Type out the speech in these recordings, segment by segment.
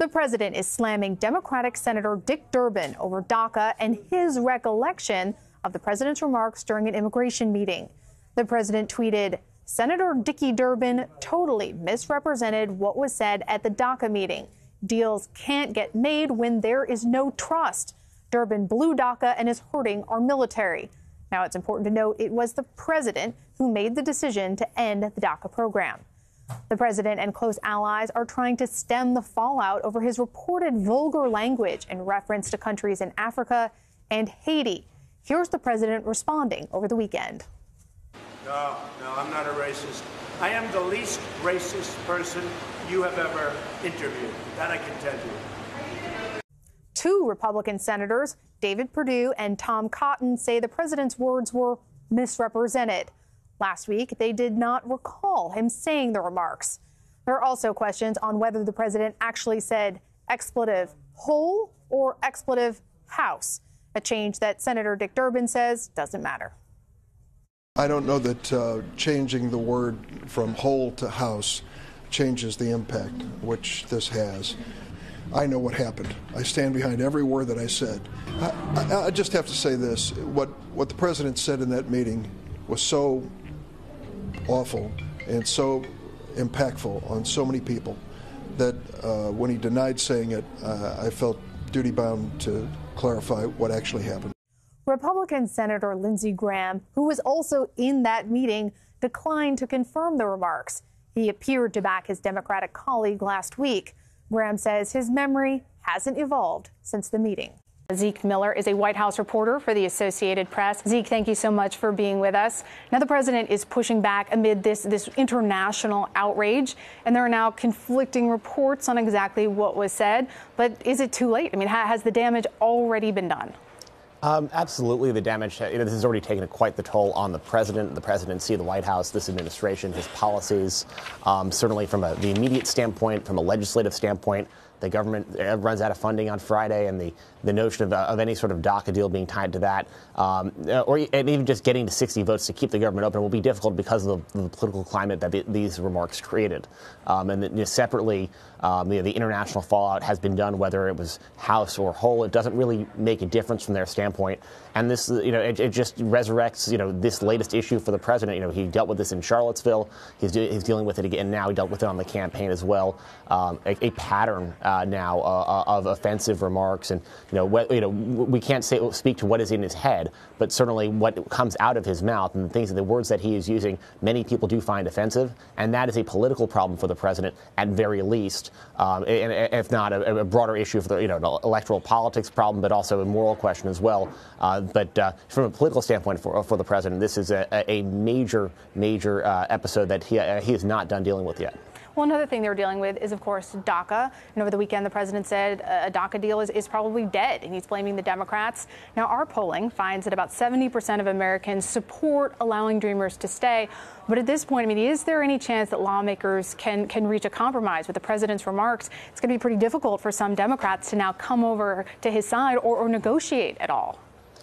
The president is slamming Democratic Senator Dick Durbin over DACA and his recollection of the president's remarks during an immigration meeting. The president tweeted, "Senator Dickie Durbin totally misrepresented what was said at the DACA meeting. Deals can't get made when there is no trust. Durbin blew DACA and is hurting our military." Now, it's important to note it was the president who made the decision to end the DACA program. The president and close allies are trying to stem the fallout over his reported vulgar language in reference to countries in Africa and Haiti. Here's the president responding over the weekend. No, I'm not a racist. I am the least racist person you have ever interviewed. That I can tell you. Two Republican senators, David Perdue and Tom Cotton, say the president's words were misrepresented. Last week, they did not recall him saying the remarks. There are also questions on whether the president actually said expletive hole or expletive house, a change that Senator Dick Durbin says doesn't matter. I don't know that changing the word from whole to house changes the impact which this has. I know what happened. I stand behind every word that I said. I just have to say this. What the president said in that meeting was so awful and so impactful on so many people that when he denied saying it, I felt duty-bound to clarify what actually happened. Republican Senator Lindsey Graham, who was also in that meeting, declined to confirm the remarks. He appeared to back his Democratic colleague last week. Graham says his memory hasn't evolved since the meeting. Zeke Miller is a White House reporter for the Associated Press. Zeke, thank you so much for being with us. Now, the president is pushing back amid this international outrage, and there are now conflicting reports on exactly what was said. But is it too late? I mean, has the damage already been done? Absolutely. The damage, this has already taken quite the toll on the presidency, the White House, this administration, his policies. Certainly from the immediate standpoint, from a legislative standpoint, the government runs out of funding on Friday, and the notion of any sort of DACA deal being tied to that, and even just getting to 60 votes to keep the government open will be difficult because of the political climate that these remarks created. And separately, the international fallout has been done, whether it was House or whole. It doesn't really make a difference from their standpoint. And this, it just resurrects, this latest issue for the president. He dealt with this in Charlottesville. He's dealing with it again now. He dealt with it on the campaign as well. A pattern now of offensive remarks, and we can't speak to what is in his head, but certainly what comes out of his mouth and the words that he is using, many people do find offensive, and that is a political problem for the president at very least, and if not a broader issue for the an electoral politics problem, but also a moral question as well. But from a political standpoint for the president, this is a major episode that he is not done dealing with yet. Well, another thing they were dealing with is, of course, DACA. And over the weekend, the president said a DACA deal is probably dead, and he's blaming the Democrats. Now, our polling finds that about 70% of Americans support allowing Dreamers to stay. But at this point, is there any chance that lawmakers can reach a compromise with the president's remarks? It's going to be pretty difficult for some Democrats to now come over to his side or negotiate at all.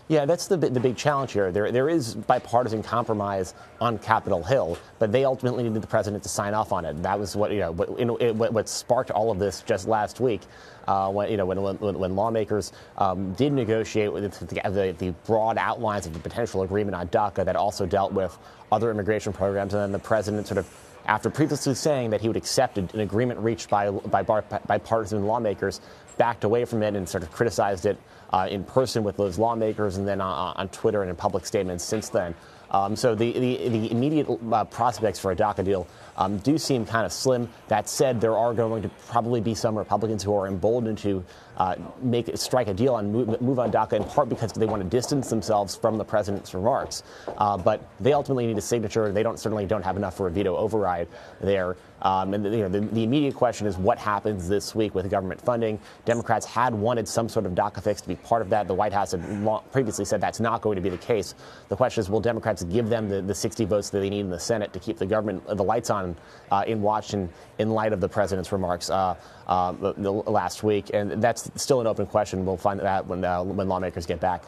Yeah, that's the big challenge here. There is bipartisan compromise on Capitol Hill, but they ultimately needed the president to sign off on it. That was what sparked all of this just last week, when lawmakers did negotiate with the broad outlines of the potential agreement on DACA that also dealt with other immigration programs, and then the president after previously saying that he would accept an agreement reached by bipartisan lawmakers, backed away from it and criticized it in person with those lawmakers, and then on Twitter and in public statements since then. So the immediate prospects for a DACA deal do seem kind of slim. That said, there are going to probably be some Republicans who are emboldened to strike a deal and move on DACA, in part because they want to distance themselves from the president's remarks. But they ultimately need a signature. They certainly don't have enough for a veto override there. And the immediate question is what happens this week with government funding. Democrats had wanted some sort of DACA fix to be part of that. The White House had previously said that's not going to be the case. The question is, will Democrats give them the 60 votes that they need in the Senate to keep the government, the lights on in Washington in light of the president's remarks last week? And that's still an open question. We'll find that when lawmakers get back.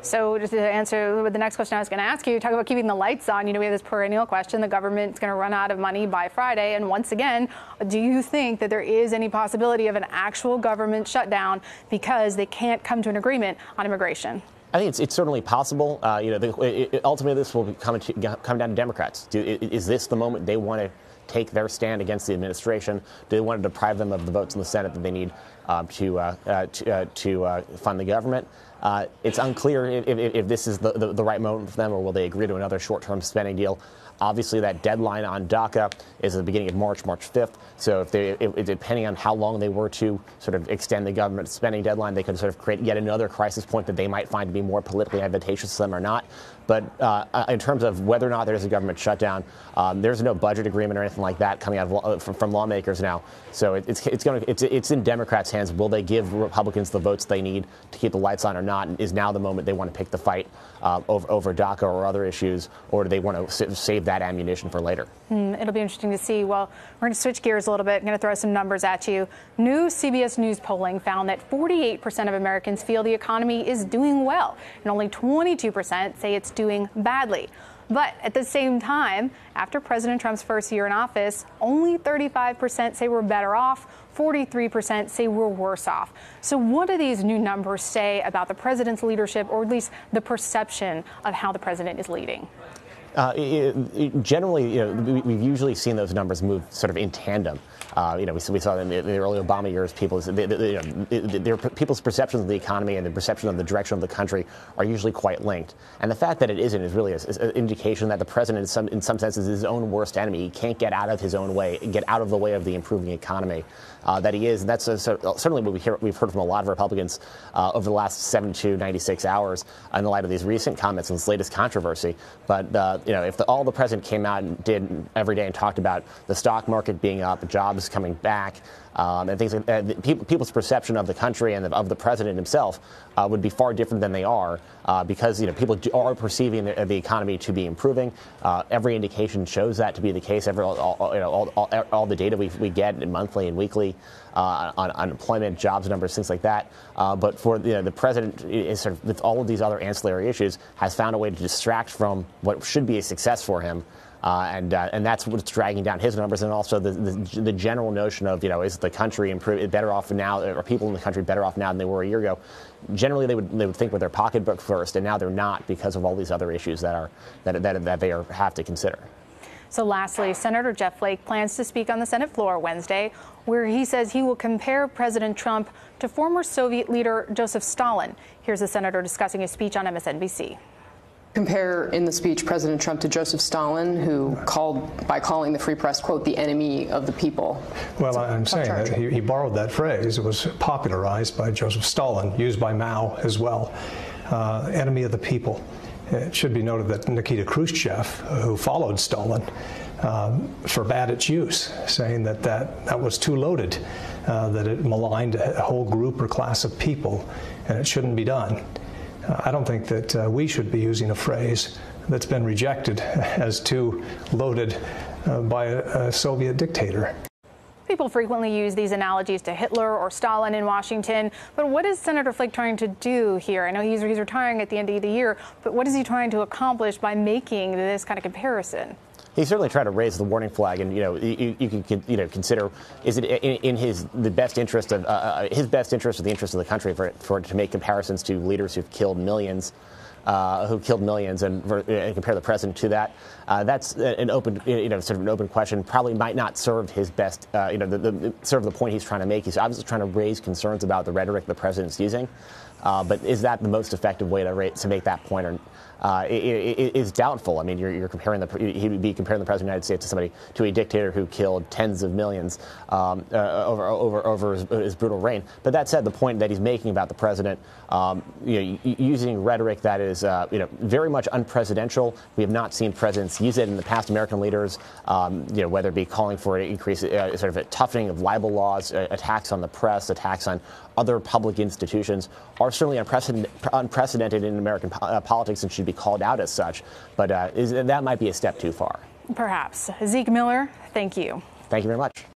So just to answer the next question I was going to ask you, talk about keeping the lights on. We have this perennial question. The government's going to run out of money by Friday. And once again, do you think that there is any possibility of an actual government shutdown because they can't come to an agreement on immigration? I think it's certainly possible. Ultimately, this will come down to Democrats. Is this the moment they want to take their stand against the administration? Do they want to deprive them of the votes in the Senate that they need to fund the government? It's unclear if this is the right moment for them, or will they agree to another short-term spending deal. Obviously, that deadline on DACA is the beginning of March 5th. So depending on how long they were to sort of extend the government spending deadline, they could sort of create yet another crisis point that they might find to be more politically advantageous to them or not. But in terms of whether or not there's a government shutdown, there's no budget agreement or anything like that coming out from lawmakers now. So it's in Democrats' hands. Will they give Republicans the votes they need to keep the lights on or not? Is now the moment they want to pick the fight over DACA or other issues, or do they want to save that ammunition for later? It'll be interesting to see. Well, we're going to switch gears a little bit. I'm going to throw some numbers at you. New CBS News polling found that 48% of Americans feel the economy is doing well, and only 22% say it's doing badly. But at the same time, after President Trump's first year in office, only 35% say we're better off, 43% say we're worse off. So what do these new numbers say about the president's leadership, or at least the perception of how the president is leading? Generally, we've usually seen those numbers move sort of in tandem. We saw in the early Obama years, people's perceptions of the economy and the perception of the direction of the country are usually quite linked. And the fact that it isn't is really an indication that the president, in some senses, is his own worst enemy. He can't get out of his own way, get out of the way of the improving economy that he is. And that's certainly what we've heard from a lot of Republicans over the last 7 to 96 hours in the light of these recent comments and this latest controversy. But if all the president came out and did every day and talked about the stock market being up, jobs coming back, and things like that, people's perception of the country and of the president himself would be far different than they are because people are perceiving the economy to be improving. Every indication shows that to be the case. All the data we get monthly and weekly on unemployment, jobs numbers, things like that. But for the president, is sort of with all of these other ancillary issues, has found a way to distract from what should be a success for him. And that's what's dragging down his numbers, and also the general notion of is the country better off now, or people in the country better off now than they were a year ago. Generally, they would think with their pocketbook first, and now they're not because of all these other issues that they have to consider. So lastly, Senator Jeff Flake plans to speak on the Senate floor Wednesday, where he says he will compare President Trump to former Soviet leader Joseph Stalin. Here's the senator discussing his speech on MSNBC. Compare in the speech President Trump to Joseph Stalin, who calling the free press, quote, the enemy of the people. Well, I'm saying that he borrowed that phrase. It was popularized by Joseph Stalin, used by Mao as well. Enemy of the people. It should be noted that Nikita Khrushchev, who followed Stalin, forbade its use, saying that was too loaded, that it maligned a whole group or class of people, and it shouldn't be done. I don't think that we should be using a phrase that's been rejected as too loaded by a Soviet dictator. People frequently use these analogies to Hitler or Stalin in Washington, but what is Senator Flake trying to do here? I know he's retiring at the end of the year, but what is he trying to accomplish by making this kind of comparison? He's certainly trying to raise the warning flag, and you can consider, is it in his best interest of the interest of the country for it to make comparisons to leaders who've killed millions. And compare the president to that. That's an open, sort of an open question. Probably might not serve his best, serve the point he's trying to make. He's obviously trying to raise concerns about the rhetoric the president's using. But is that the most effective way to make that point? Or it is doubtful. I mean, you're comparing he would be comparing the president of the United States to a dictator who killed tens of millions over his brutal reign. But that said, the point that he's making about the president, using rhetoric that is very much unpresidential. We have not seen presidents use it in the past. American leaders, whether it be calling for an increase, sort of a toughening of libel laws, attacks on the press, attacks on other public institutions, are certainly unprecedented in American politics and should be called out as such. But that might be a step too far. Perhaps. Zeke Miller, thank you. Thank you very much.